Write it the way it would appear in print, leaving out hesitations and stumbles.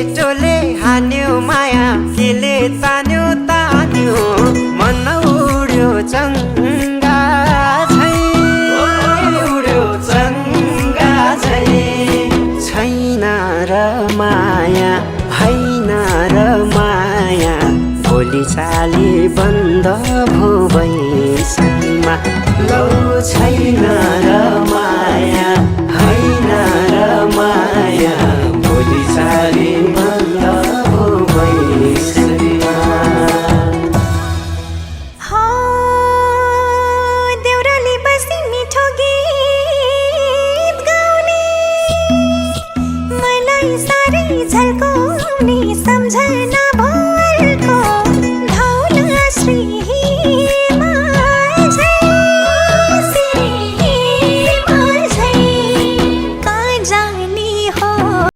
केटोले हान्यो माया केले तान्यो तान्यो मन उड्यो चङ्गा झै उड्यो चङ्गा झै छैन र माया हैन र माया भोलि चाली बन्द भो बैसैमा लौ छैन र माया हैन र माया भोलि चाली बन्द भो बैसैमा देउराली बसी मिठो गीत गाउने मलाई साह्रै झल्काउने सम्झना